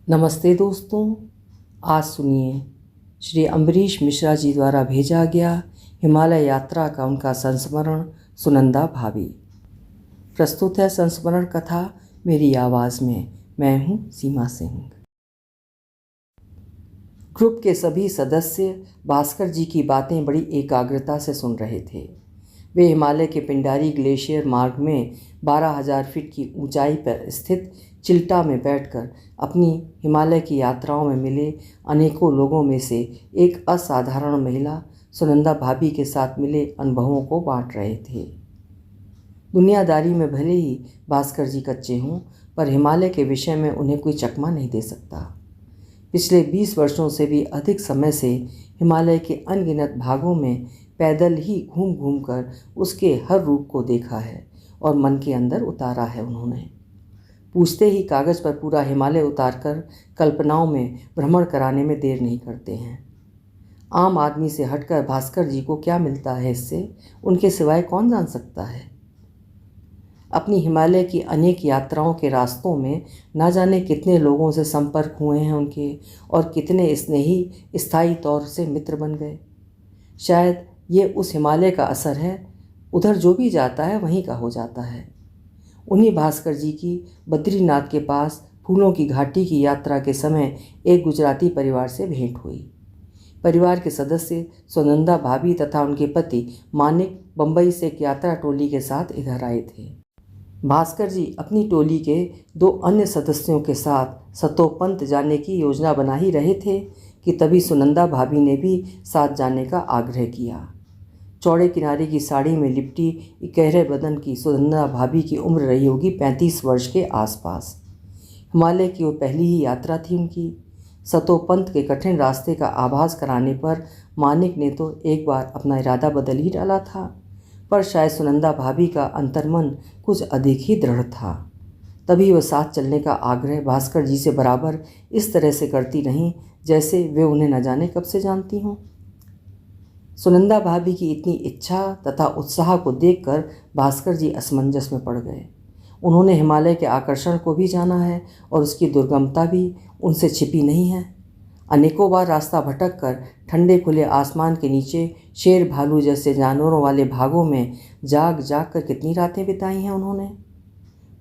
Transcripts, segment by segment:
नमस्ते दोस्तों, आज सुनिए श्री अम्बरीश मिश्रा जी द्वारा भेजा गया हिमालय यात्रा का उनका संस्मरण सुनंदा भाभी। प्रस्तुत है संस्मरण कथा मेरी आवाज़ में। मैं हूँ सीमा सिंह। ग्रुप के सभी सदस्य भास्कर जी की बातें बड़ी एकाग्रता से सुन रहे थे। वे हिमालय के पिंडारी ग्लेशियर मार्ग में 12,000 फीट की ऊंचाई पर स्थित चिल्टा में बैठकर अपनी हिमालय की यात्राओं में मिले अनेकों लोगों में से एक असाधारण महिला सुनंदा भाभी के साथ मिले अनुभवों को बांट रहे थे। दुनियादारी में भले ही भास्कर जी कच्चे हों, पर हिमालय के विषय में उन्हें कोई चकमा नहीं दे सकता। पिछले 20 वर्षों से भी अधिक समय से हिमालय के अनगिनत भागों में पैदल ही घूम घूम कर उसके हर रूप को देखा है और मन के अंदर उतारा है उन्होंने। पूछते ही कागज़ पर पूरा हिमालय उतारकर कल्पनाओं में भ्रमण कराने में देर नहीं करते हैं। आम आदमी से हटकर भास्कर जी को क्या मिलता है इससे, उनके सिवाय कौन जान सकता है। अपनी हिमालय की अनेक यात्राओं के रास्तों में ना जाने कितने लोगों से संपर्क हुए हैं उनके, और कितने स्नेही स्थायी तौर से मित्र बन गए। शायद ये उस हिमालय का असर है, उधर जो भी जाता है वहीं का हो जाता है। उन्हीं भास्कर जी की बद्रीनाथ के पास फूलों की घाटी की यात्रा के समय एक गुजराती परिवार से भेंट हुई। परिवार के सदस्य सुनंदा भाभी तथा उनके पति मानिक बम्बई से एक यात्रा टोली के साथ इधर आए थे। भास्कर जी अपनी टोली के 2 अन्य सदस्यों के साथ सतोपंत जाने की योजना बना ही रहे थे कि तभी सुनंदा भाभी ने भी साथ जाने का आग्रह किया। चौड़े किनारे की साड़ी में लिपटी इकहरे बदन की सुनंदा भाभी की उम्र रही होगी 35 वर्ष के आसपास। हिमालय की वो पहली ही यात्रा थी उनकी। सतोपंत के कठिन रास्ते का आभास कराने पर मानिक ने तो एक बार अपना इरादा बदल ही डाला था, पर शायद सुनंदा भाभी का अंतर्मन कुछ अधिक ही दृढ़ था। तभी वह साथ चलने का आग्रह भास्कर जी से बराबर इस तरह से करती रहीं जैसे वे उन्हें न जाने कब से जानती हों। सुनंदा भाभी की इतनी इच्छा तथा उत्साह को देखकर भास्कर जी असमंजस में पड़ गए। उन्होंने हिमालय के आकर्षण को भी जाना है और उसकी दुर्गमता भी उनसे छिपी नहीं है। अनेकों बार रास्ता भटक कर ठंडे खुले आसमान के नीचे शेर भालू जैसे जानवरों वाले भागों में जाग जाग कर कितनी रातें बिताई हैं उन्होंने।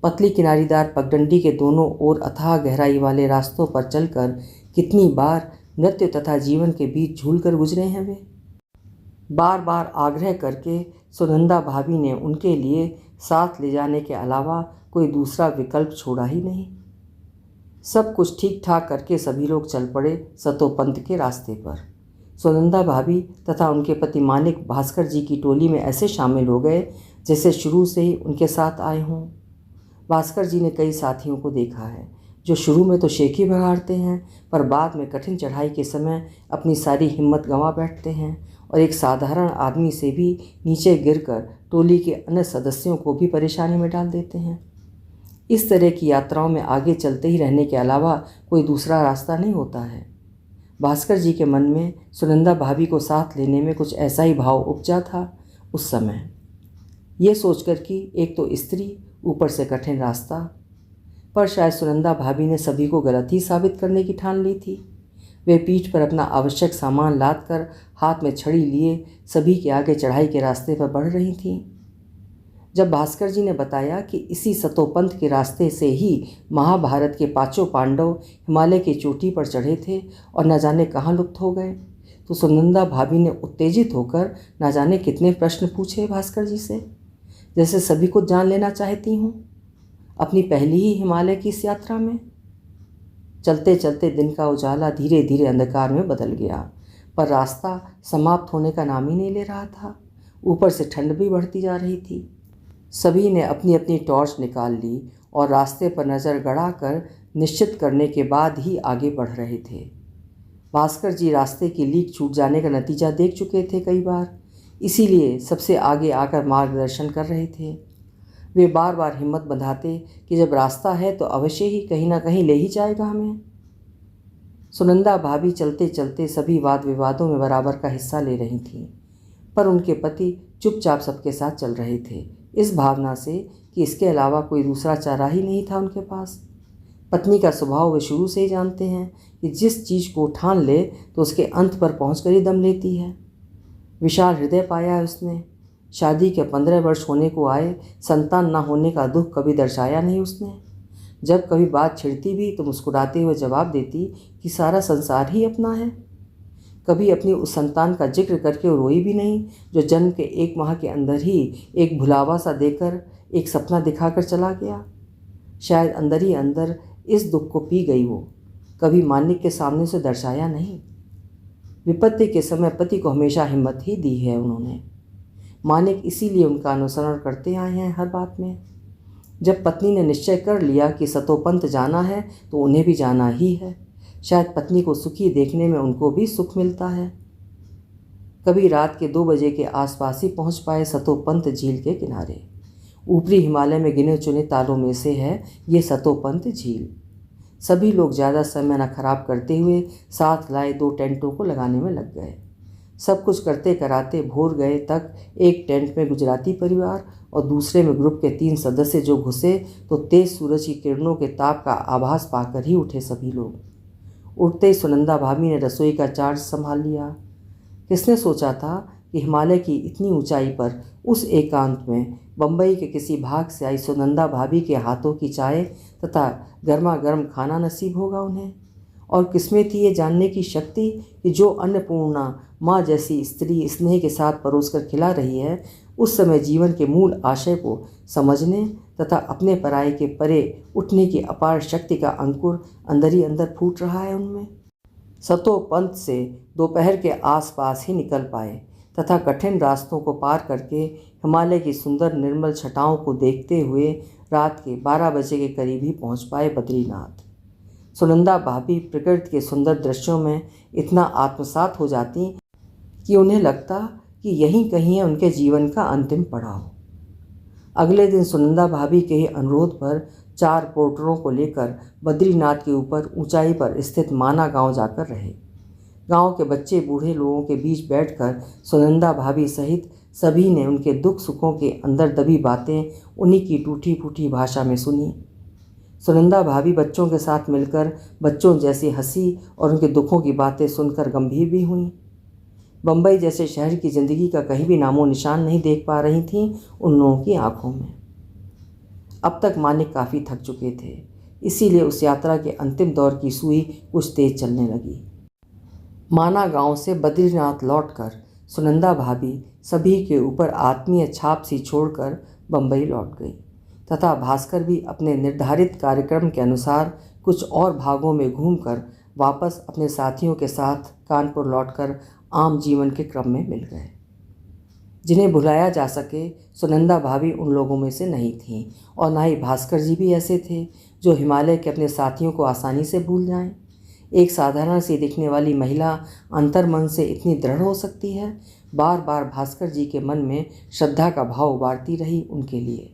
पतली किनारीदार पगडंडी के दोनों ओर अथाह गहराई वाले रास्तों पर चलकर कितनी बार मृत्यु तथा जीवन के बीच झूल कर गुजरे हैं वे। बार बार आग्रह करके सुनंदा भाभी ने उनके लिए साथ ले जाने के अलावा कोई दूसरा विकल्प छोड़ा ही नहीं। सब कुछ ठीक ठाक करके सभी लोग चल पड़े सतोपंत के रास्ते पर। सुनंदा भाभी तथा उनके पति मानिक भास्कर जी की टोली में ऐसे शामिल हो गए जैसे शुरू से ही उनके साथ आए हों। भास्कर जी ने कई साथियों को देखा है जो शुरू में तो शेखी भगाड़ते हैं, पर बाद में कठिन चढ़ाई के समय अपनी सारी हिम्मत गंवा बैठते हैं और एक साधारण आदमी से भी नीचे गिरकर टोली के अन्य सदस्यों को भी परेशानी में डाल देते हैं। इस तरह की यात्राओं में आगे चलते ही रहने के अलावा कोई दूसरा रास्ता नहीं होता है। भास्कर जी के मन में सुनंदा भाभी को साथ लेने में कुछ ऐसा ही भाव उपजा था उस समय, ये सोचकर कि एक तो स्त्री, ऊपर से कठिन रास्ता। पर शायद सुनंदा भाभी ने सभी को गलत ही साबित करने की ठान ली थी। वे पीठ पर अपना आवश्यक सामान लाद कर हाथ में छड़ी लिए सभी के आगे चढ़ाई के रास्ते पर बढ़ रही थीं। जब भास्कर जी ने बताया कि इसी सतोपंत के रास्ते से ही महाभारत के 5 पांडव हिमालय की चोटी पर चढ़े थे और न जाने कहाँ लुप्त हो गए, तो सुनंदा भाभी ने उत्तेजित होकर न जाने कितने प्रश्न पूछे भास्कर जी से, जैसे सभी कुछ जान लेना चाहती हूँ अपनी पहली ही हिमालय की इस यात्रा में। चलते चलते दिन का उजाला धीरे धीरे अंधकार में बदल गया, पर रास्ता समाप्त होने का नाम ही नहीं ले रहा था। ऊपर से ठंड भी बढ़ती जा रही थी। सभी ने अपनी अपनी टॉर्च निकाल ली और रास्ते पर नज़र गड़ाकर निश्चित करने के बाद ही आगे बढ़ रहे थे। भास्कर जी रास्ते की लीक छूट जाने का नतीजा देख चुके थे कई बार, इसीलिए सबसे आगे आकर मार्गदर्शन कर रहे थे। वे बार बार हिम्मत बंधाते कि जब रास्ता है तो अवश्य ही कहीं ना कहीं ले ही जाएगा हमें। सुनंदा भाभी चलते चलते सभी वाद विवादों में बराबर का हिस्सा ले रही थीं, पर उनके पति चुपचाप सबके साथ चल रहे थे, इस भावना से कि इसके अलावा कोई दूसरा चारा ही नहीं था उनके पास। पत्नी का स्वभाव वे शुरू से ही जानते हैं कि जिस चीज़ को ठान ले तो उसके अंत पर पहुंचकर ही दम लेती है। विशाल हृदय पाया है उसने। शादी के 15 वर्ष होने को आए, संतान न होने का दुख कभी दर्शाया नहीं उसने। जब कभी बात छिड़ती भी तो मुस्कुराते हुए जवाब देती कि सारा संसार ही अपना है। कभी अपनी उस संतान का जिक्र करके वो रोई भी नहीं जो जन्म के 1 माह के अंदर ही एक भुलावा सा देकर एक सपना दिखाकर चला गया। शायद अंदर ही अंदर इस दुख को पी गई वो, कभी मानिक के सामने से दर्शाया नहीं। विपत्ति के समय पति को हमेशा हिम्मत ही दी है उन्होंने। मानिक इसीलिए उनका अनुसरण करते आए हैं हर बात में। जब पत्नी ने निश्चय कर लिया कि सतोपंत जाना है तो उन्हें भी जाना ही है। शायद पत्नी को सुखी देखने में उनको भी सुख मिलता है। कभी रात के 2 बजे के आसपास ही पहुंच पाए सतोपंत झील के किनारे। ऊपरी हिमालय में गिने चुने तालों में से है ये सतोपंत झील। सभी लोग ज़्यादा समय न खराब करते हुए साथ लाए 2 टेंटों को लगाने में लग गए। सब कुछ करते कराते भोर गए तक एक टेंट में गुजराती परिवार और दूसरे में ग्रुप के 3 सदस्य जो घुसे तो तेज सूरज की किरणों के ताप का आभास पाकर ही उठे सभी लोग। उठते ही सुनंदा भाभी ने रसोई का चार्ज संभाल लिया। किसने सोचा था कि हिमालय की इतनी ऊंचाई पर उस एकांत में बम्बई के किसी भाग से आई सुनंदा भाभी के हाथों की चाय तथा गर्मा गर्म खाना नसीब होगा उन्हें। और किसमें थी ये जानने की शक्ति कि जो अन्नपूर्णा माँ जैसी स्त्री स्नेह के साथ परोसकर खिला रही है, उस समय जीवन के मूल आशय को समझने तथा अपने पराये के परे उठने की अपार शक्ति का अंकुर अंदर ही अंदर फूट रहा है उनमें। सतोपंत से दोपहर के आसपास ही निकल पाए तथा कठिन रास्तों को पार करके हिमालय की सुंदर निर्मल छटाओं को देखते हुए रात के 12 बजे के करीब ही पहुंच पाए बद्रीनाथ। सुनंदा भाभी प्रकृति के सुंदर दृश्यों में इतना आत्मसात हो जाती कि उन्हें लगता कि यहीं कहीं है उनके जीवन का अंतिम पड़ाव। अगले दिन सुनंदा भाभी के ही अनुरोध पर 4 पोर्टरों को लेकर बद्रीनाथ के ऊपर ऊंचाई पर स्थित माना गांव जाकर रहे। गांव के बच्चे बूढ़े लोगों के बीच बैठकर सुनंदा भाभी सहित सभी ने उनके दुख सुखों के अंदर दबी बातें उन्हीं की टूटी फूटी भाषा में सुनी। सुनंदा भाभी बच्चों के साथ मिलकर बच्चों जैसी हंसी और उनके दुखों की बातें सुनकर गंभीर भी हुईं। बम्बई जैसे शहर की ज़िंदगी का कहीं भी नामो निशान नहीं देख पा रही थीं उन लोगों की आंखों में। अब तक मानिक काफ़ी थक चुके थे, इसीलिए उस यात्रा के अंतिम दौर की सुई कुछ तेज चलने लगी। माना गांव से बद्रीनाथ लौटकर सुनंदा भाभी सभी के ऊपर आत्मीय छाप सी छोड़कर बम्बई लौट गई तथा भास्कर भी अपने निर्धारित कार्यक्रम के अनुसार कुछ और भागों में घूमकर वापस अपने साथियों के साथ कानपुर लौटकर आम जीवन के क्रम में मिल गए। जिन्हें भुलाया जा सके सुनंदा भाभी उन लोगों में से नहीं थीं और ना ही भास्कर जी भी ऐसे थे जो हिमालय के अपने साथियों को आसानी से भूल जाएं। एक साधारण सी दिखने वाली महिला अंतर्मन से इतनी दृढ़ हो सकती है। बार बार भास्कर जी के मन में श्रद्धा का भाव उबारती रही उनके लिए।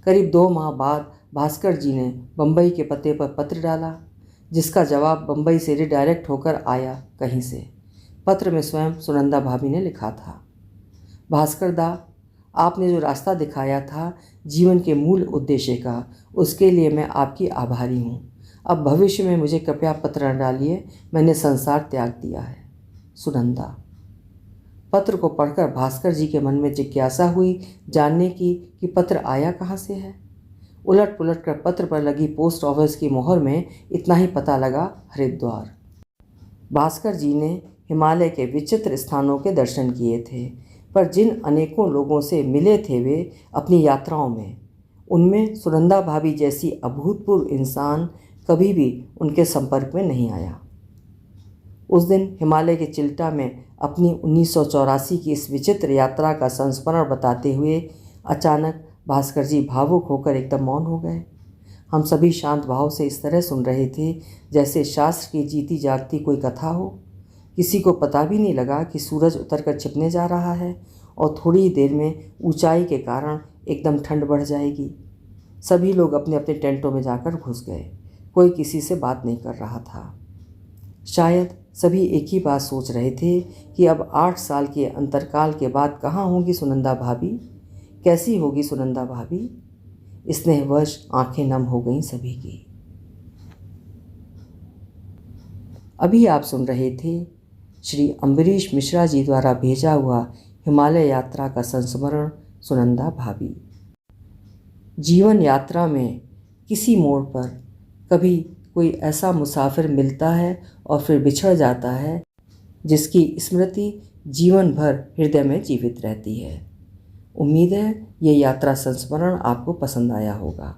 करीब 2 माह बाद भास्कर जी ने बम्बई के पते पर पत्र डाला, जिसका जवाब बम्बई से रिडायरेक्ट होकर आया कहीं से। पत्र में स्वयं सुनंदा भाभी ने लिखा था, भास्कर दा, आपने जो रास्ता दिखाया था जीवन के मूल उद्देश्य का, उसके लिए मैं आपकी आभारी हूँ। अब भविष्य में मुझे कृपया पत्र न डालिए, मैंने संसार त्याग दिया है। सुनंदा। पत्र को पढ़कर भास्कर जी के मन में जिज्ञासा हुई जानने की कि पत्र आया कहाँ से है। उलट पुलट कर पत्र पर लगी पोस्ट ऑफिस की मोहर में इतना ही पता लगा, हरिद्वार। भास्कर जी ने हिमालय के विचित्र स्थानों के दर्शन किए थे, पर जिन अनेकों लोगों से मिले थे वे अपनी यात्राओं में, उनमें सुनंदा भाभी जैसी अभूतपूर्व इंसान कभी भी उनके संपर्क में नहीं आया। उस दिन हिमालय के चिल्टा में अपनी 1984 की इस विचित्र यात्रा का संस्मरण बताते हुए अचानक भास्कर जी भावुक होकर एकदम मौन हो गए। हम सभी शांत भाव से इस तरह सुन रहे थे जैसे शास्त्र की जीती जागती कोई कथा हो। किसी को पता भी नहीं लगा कि सूरज उतरकर छिपने जा रहा है और थोड़ी ही देर में ऊंचाई के कारण एकदम ठंड बढ़ जाएगी। सभी लोग अपने अपने टेंटों में जाकर घुस गए। कोई किसी से बात नहीं कर रहा था। शायद सभी एक ही बात सोच रहे थे कि अब 8 साल के अंतरकाल के बाद कहाँ होंगी सुनंदा भाभी, कैसी होगी सुनंदा भाभी। स्नेहवश आंखें नम हो गईं सभी की। अभी आप सुन रहे थे श्री अम्बरीश मिश्रा जी द्वारा भेजा हुआ हिमालय यात्रा का संस्मरण सुनंदा भाभी। जीवन यात्रा में किसी मोड़ पर कभी कोई ऐसा मुसाफिर मिलता है और फिर बिछड़ जाता है जिसकी स्मृति जीवन भर हृदय में जीवित रहती है। उम्मीद है ये यात्रा संस्मरण आपको पसंद आया होगा।